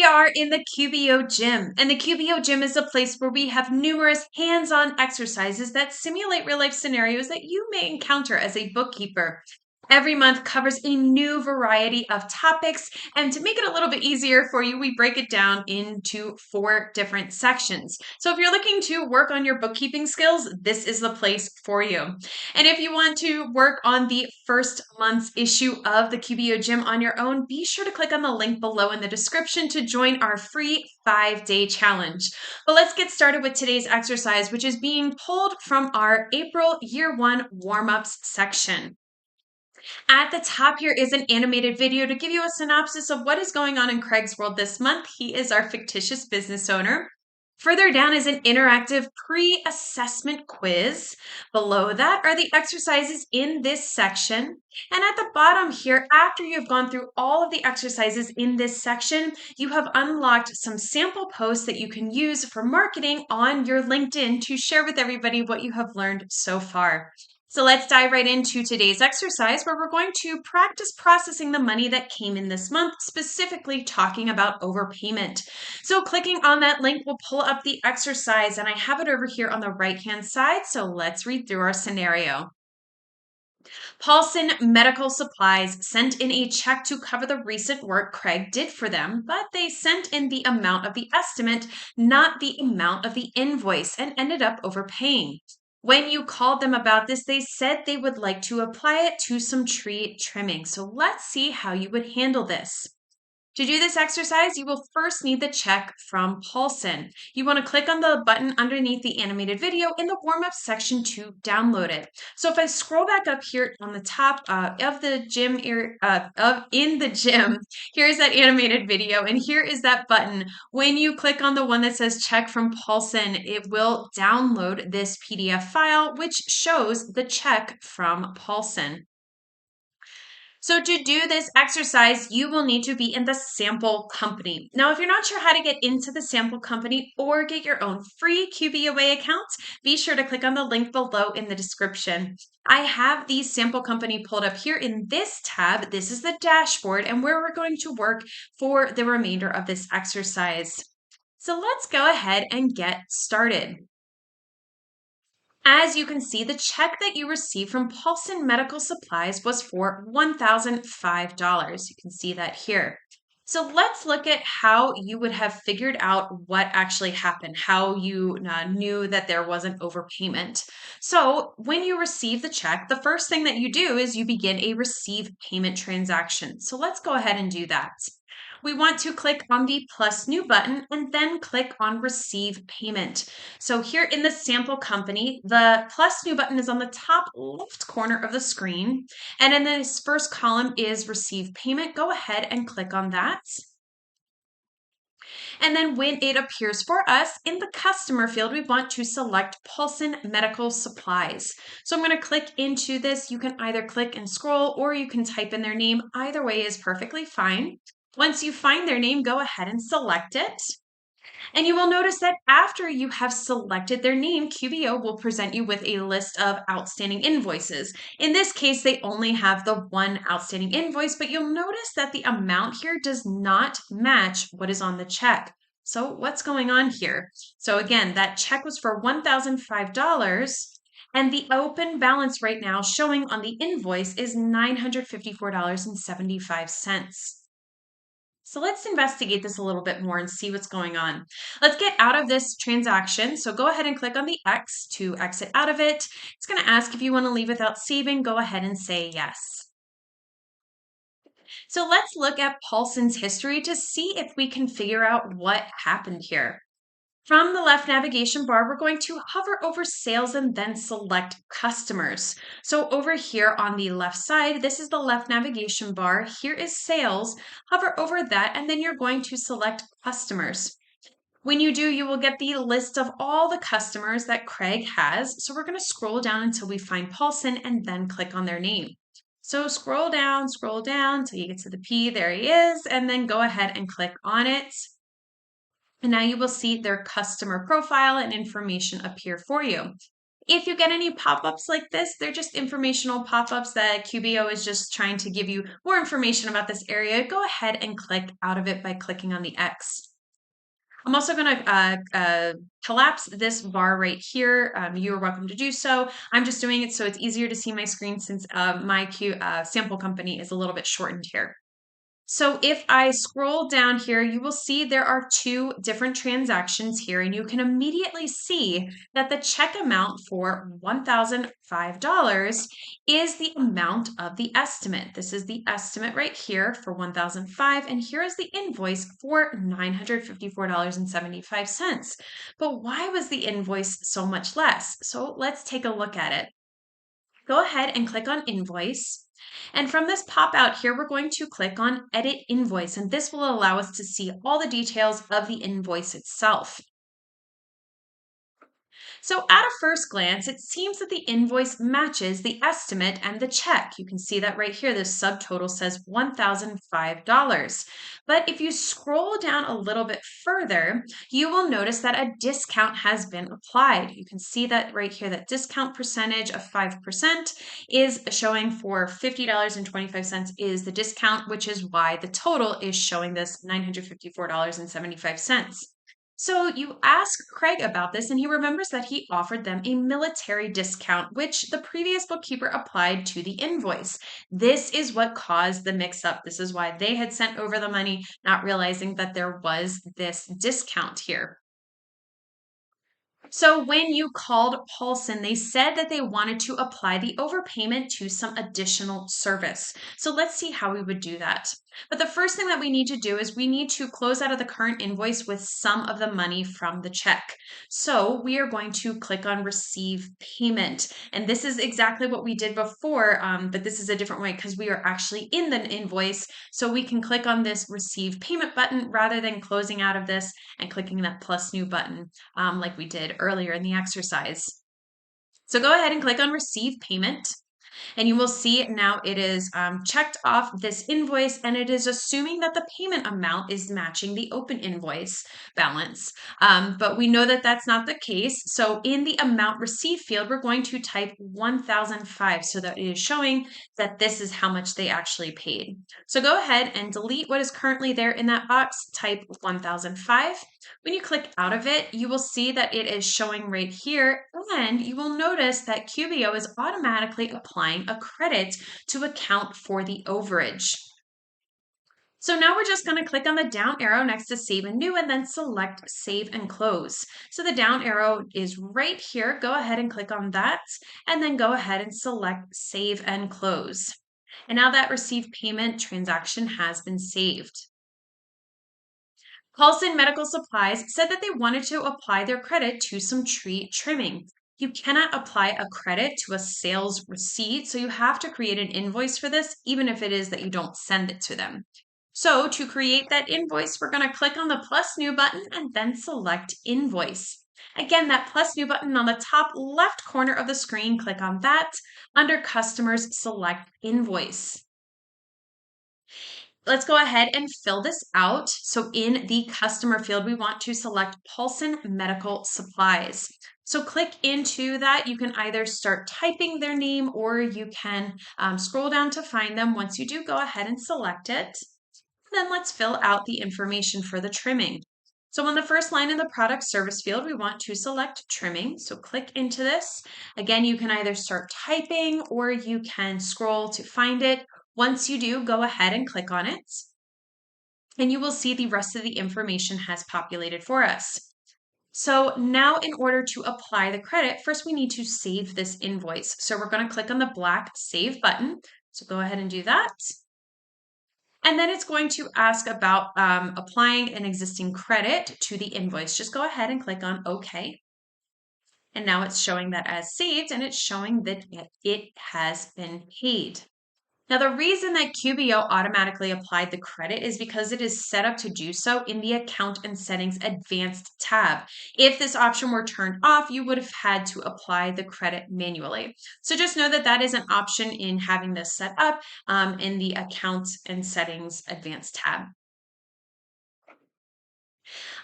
are in the QBO gym, and the QBO gym is a place where we have numerous hands-on exercises that simulate real-life scenarios that you may encounter as a bookkeeper. Every month covers a new variety of topics, and to make it a little bit easier for you, we break it down into 4 different sections. So if you're looking to work on your bookkeeping skills, this is the place for you. And if you want to work on the first month's issue of the QBO Gym on your own, be sure to click on the link below in the description to join our free 5-day challenge. But let's get started with today's exercise, which is being pulled from our April Year 1 warm-ups section. At the top here is an animated video to give you a synopsis of what is going on in Craig's world this month. He is our fictitious business owner. Further down is an interactive pre-assessment quiz. Below that are the exercises in this section. And at the bottom here, after you've gone through all of the exercises in this section, you have unlocked some sample posts that you can use for marketing on your LinkedIn to share with everybody what you have learned so far. So let's dive right into today's exercise where we're going to practice processing the money that came in this month, specifically talking about overpayment. So clicking on that link will pull up the exercise, and I have it over here on the right-hand side. So let's read through our scenario. Paulson Medical Supplies sent in a check to cover the recent work Craig did for them, but they sent in the amount of the estimate, not the amount of the invoice, and ended up overpaying. When you called them about this, they said they would like to apply it to some tree trimming. So let's see how you would handle this. To do this exercise, you will first need the check from Paulson. You want to click on the button underneath the animated video in the warm-up section to download it. So if I scroll back up here on the top of the gym, in the gym, here's that animated video, and here is that button. When you click on the one that says check from Paulson, it will download this PDF file, which shows the check from Paulson. So to do this exercise, you will need to be in the sample company. Now, if you're not sure how to get into the sample company or get your own free QBO account, be sure to click on the link below in the description. I have the sample company pulled up here in this tab. This is the dashboard and where we're going to work for the remainder of this exercise. So let's go ahead and get started. As you can see, the check that you received from Paulson Medical Supplies was for $1,005. You can see that here. So let's look at how you would have figured out what actually happened, how you knew that there was an overpayment. So when you receive the check, the first thing that you do is you begin a receive payment transaction. So let's go ahead and do that. We want to click on the plus new button and then click on receive payment. So here in the sample company, the plus new button is on the top left corner of the screen. And in this first column is receive payment. Go ahead and click on that. And then when it appears for us in the customer field, we want to select Paulson Medical Supplies. So I'm going to click into this. You can either click and scroll or you can type in their name. Either way is perfectly fine. Once you find their name, go ahead and select it. And you will notice that after you have selected their name, QBO will present you with a list of outstanding invoices. In this case, they only have the one outstanding invoice, but you'll notice that the amount here does not match what is on the check. So what's going on here? So again, that check was for $1,005. And the open balance right now showing on the invoice is $954.75. So let's investigate this a little bit more and see what's going on. Let's get out of this transaction. So go ahead and click on the X to exit out of it. It's going to ask if you want to leave without saving. Go ahead and say yes. So let's look at Paulson's history to see if we can figure out what happened here. From the left navigation bar, we're going to hover over sales and then select customers. So over here on the left side, this is the left navigation bar. Here is sales. Hover over that, and then you're going to select customers. When you do, you will get the list of all the customers that Craig has. So we're going to scroll down until we find Paulson and then click on their name. So scroll down until you get to the P. There he is, and then go ahead and click on it. And now you will see their customer profile and information appear for you. If you get any pop-ups like this, they're just informational pop-ups that QBO is just trying to give you more information about this area. Go ahead and click out of it by clicking on the X. I'm also going to collapse this bar right here. You are welcome to do so. I'm just doing it so it's easier to see my screen since my sample company is a little bit shortened here. So if I scroll down here, you will see there are two different transactions here, and you can immediately see that the check amount for $1,005 is the amount of the estimate. This is the estimate right here for $1,005, and here is the invoice for $954.75. But why was the invoice so much less? So let's take a look at it. Go ahead and click on Invoice. And from this pop out here, we're going to click on Edit Invoice, and this will allow us to see all the details of the invoice itself. So at a first glance, it seems that the invoice matches the estimate and the check. You can see that right here, this subtotal says $1,005. But if you scroll down a little bit further, you will notice that a discount has been applied. You can see that right here, that discount percentage of 5% is showing for $50.25 is the discount, which is why the total is showing this $954.75. So you ask Craig about this, and he remembers that he offered them a military discount, which the previous bookkeeper applied to the invoice. This is what caused the mix up. This is why they had sent over the money, not realizing that there was this discount here. So when you called Paulson, they said that they wanted to apply the overpayment to some additional service. So let's see how we would do that. But the first thing that we need to do is we need to close out of the current invoice with some of the money from the check. So we are going to click on Receive Payment. And this is exactly what we did before, but this is a different way because we are actually in the invoice. So we can click on this Receive Payment button rather than closing out of this and clicking that plus new button like we did earlier in the exercise. So go ahead and click on Receive Payment. And you will see now it is checked off this invoice, and it is assuming that the payment amount is matching the open invoice balance. But we know that that's not the case. So in the amount received field, we're going to type 1,005 so that it is showing that this is how much they actually paid. So go ahead and delete what is currently there in that box, type 1,005. When you click out of it, you will see that it is showing right here, and you will notice that QBO is automatically applying a credit to account for the overage. So now we're just going to click on the down arrow next to Save and New and then select Save and Close. So the down arrow is right here. Go ahead and click on that and then go ahead and select Save and Close. And now that Receive Payment transaction has been saved. Paulson Medical Supplies said that they wanted to apply their credit to some tree trimming. You cannot apply a credit to a sales receipt, so you have to create an invoice for this, even if it is that you don't send it to them. So to create that invoice, we're going to click on the plus new button and then select Invoice. Again, that plus new button on the top left corner of the screen, click on that. Under Customers, select Invoice. Let's go ahead and fill this out. So in the customer field, we want to select Paulson Medical Supplies. So click into that. You can either start typing their name or you can scroll down to find them. Once you do, go ahead and select it. Then let's fill out the information for the trimming. So on the first line in the product service field, we want to select trimming. So click into this. Again, you can either start typing or you can scroll to find it. Once you do, go ahead and click on it. And you will see the rest of the information has populated for us. So now in order to apply the credit, first we need to save this invoice. So we're going to click on the black Save button. So go ahead and do that. And then it's going to ask about applying an existing credit to the invoice. Just go ahead and click on OK. And now it's showing that as saved, and it's showing that it has been paid. Now, the reason that QBO automatically applied the credit is because it is set up to do so in the Account and Settings Advanced tab. If this option were turned off, you would have had to apply the credit manually. So just know that that is an option in having this set up in the Accounts and Settings Advanced tab.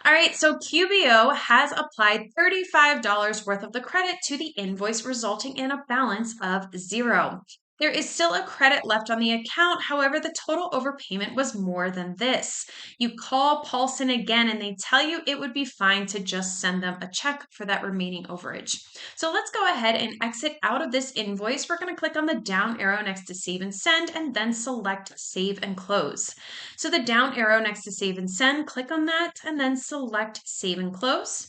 All right, so QBO has applied $35 worth of the credit to the invoice, resulting in a balance of 0. There is still a credit left on the account. However, the total overpayment was more than this. You call Paulson again and they tell you it would be fine to just send them a check for that remaining overage. So let's go ahead and exit out of this invoice. We're going to click on the down arrow next to Save and Send and then select Save and Close. So the down arrow next to Save and Send, click on that and then select Save and Close.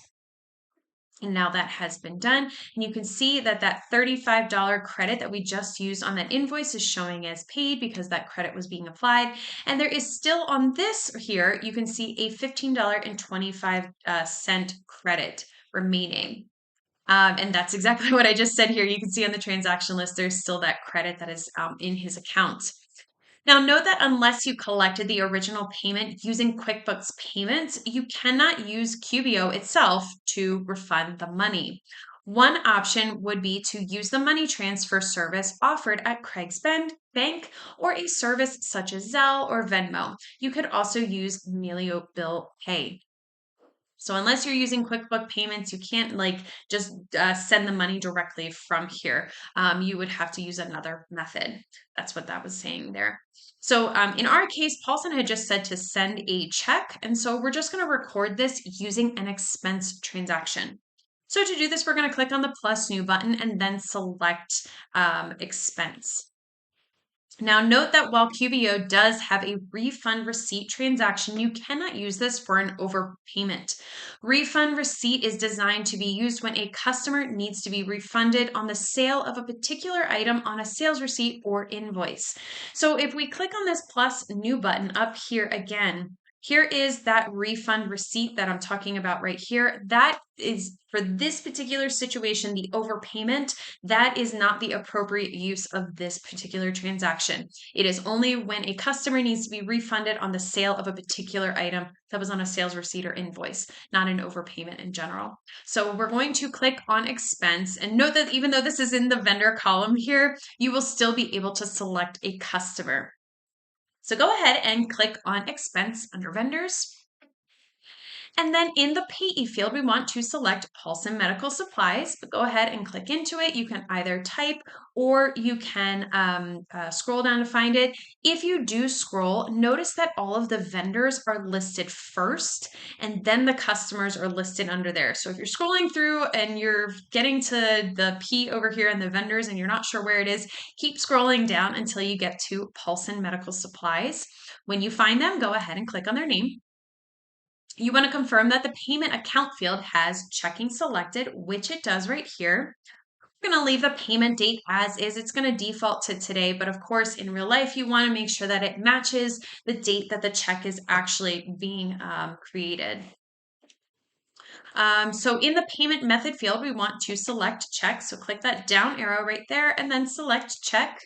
And now that has been done. And you can see that that $35 credit that we just used on that invoice is showing as paid because that credit was being applied. And there is still on this here, you can see a $15.25 credit remaining. And that's exactly what I just said here. You can see on the transaction list, there's still that credit that is in his account. Now, note that unless you collected the original payment using QuickBooks Payments, you cannot use QBO itself to refund the money. One option would be to use the money transfer service offered at Craig's Bank or a service such as Zelle or Venmo. You could also use Melio Bill Pay. So unless you're using QuickBooks Payments, you can't just send the money directly from here. You would have to use another method. That's what that was saying there. So in our case, Paulson had just said to send a check. And so we're just going to record this using an expense transaction. So to do this, we're going to click on the plus new button and then select expense. Now note that while QBO does have a refund receipt transaction, you cannot use this for an overpayment. Refund receipt is designed to be used when a customer needs to be refunded on the sale of a particular item on a sales receipt or invoice. So if we click on this plus new button up here again, here is that refund receipt that I'm talking about right here. That is for this particular situation, the overpayment. That is not the appropriate use of this particular transaction. It is only when a customer needs to be refunded on the sale of a particular item that was on a sales receipt or invoice, not an overpayment in general. So we're going to click on expense and note that even though this is in the vendor column here, you will still be able to select a customer. So go ahead and click on expense under vendors. And then in the payee field, we want to select Paulson Medical Supplies, but go ahead and click into it. You can either type or you can scroll down to find it. If you do scroll, notice that all of the vendors are listed first and then the customers are listed under there. So if you're scrolling through and you're getting to the P over here and the vendors and you're not sure where it is, keep scrolling down until you get to Paulson Medical Supplies. When you find them, go ahead and click on their name. You want to confirm that the payment account field has checking selected, which it does right here. We're going to leave the payment date as is. It's going to default to today, but of course, in real life, you want to make sure that it matches the date that the check is actually being created. So in the payment method field, we want to select check. So click that down arrow right there and then select check.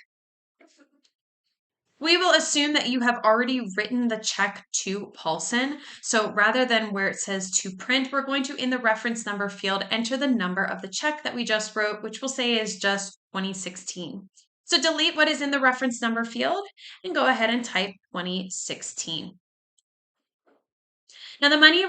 We will assume that you have already written the check to Paulson. So rather than where it says to print, we're going to, in the reference number field, enter the number of the check that we just wrote, which we'll say is just 2016. So delete what is in the reference number field and go ahead and type 2016. Now, the money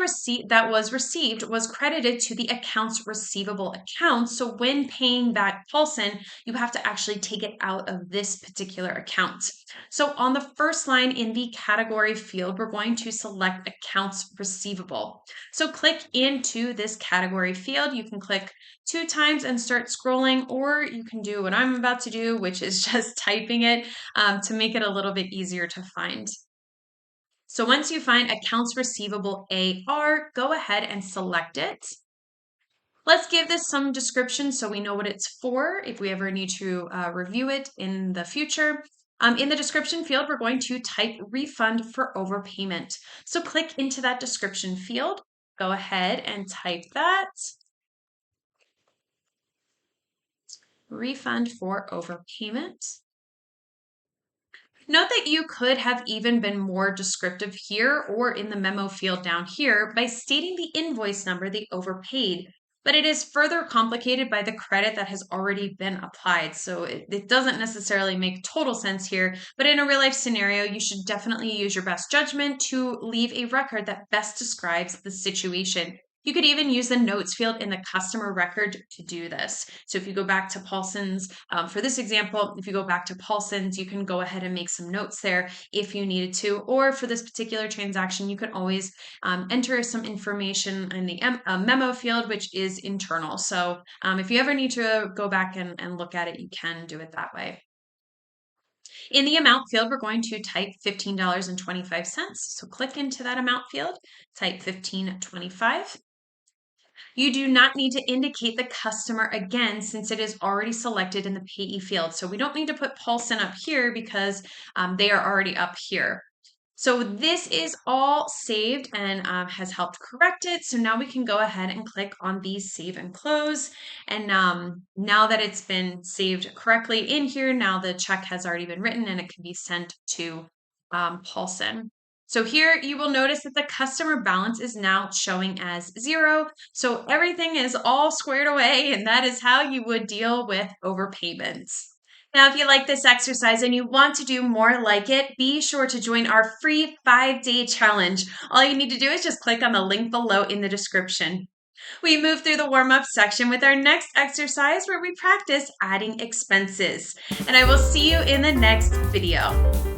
that was received was credited to the accounts receivable account. So when paying back Paulson, you have to actually take it out of this particular account. So on the first line in the category field, we're going to select accounts receivable. So click into this category field. You can click 2 times and start scrolling, or you can do what I'm about to do, which is just typing it to make it a little bit easier to find. So once you find accounts receivable AR, go ahead and select it. Let's give this some description so we know what it's for if we ever need to review it in the future. In the description field, we're going to type refund for overpayment. So click into that description field. Go ahead and type that. Refund for overpayment. Note that you could have even been more descriptive here or in the memo field down here by stating the invoice number they overpaid. but it is further complicated by the credit that has already been applied. So it doesn't necessarily make total sense here, but in a real life scenario, you should definitely use your best judgment to leave a record that best describes the situation. You could even use the notes field in the customer record to do this. So if you go back to Paulson's, for this example, if you go back to Paulson's, you can go ahead and make some notes there if you needed to, or for this particular transaction, you could always enter some information in the memo field, which is internal. So if you ever need to go back and look at it, you can do it that way. In the amount field, we're going to type $15.25. So click into that amount field, type $15.25. You do not need to indicate the customer again since it is already selected in the payee field. So we don't need to put Paulson up here because they are already up here. So this is all saved and has helped correct it. So now we can go ahead and click on the save and close. And now that it's been saved correctly in here, now the check has already been written and it can be sent to Paulson. So here you will notice that the customer balance is now showing as 0. So everything is all squared away, and that is how you would deal with overpayments. Now, if you like this exercise and you want to do more like it, be sure to join our free 5-day challenge. All you need to do is just click on the link below in the description. We move through the warm-up section with our next exercise where we practice adding expenses. And I will see you in the next video.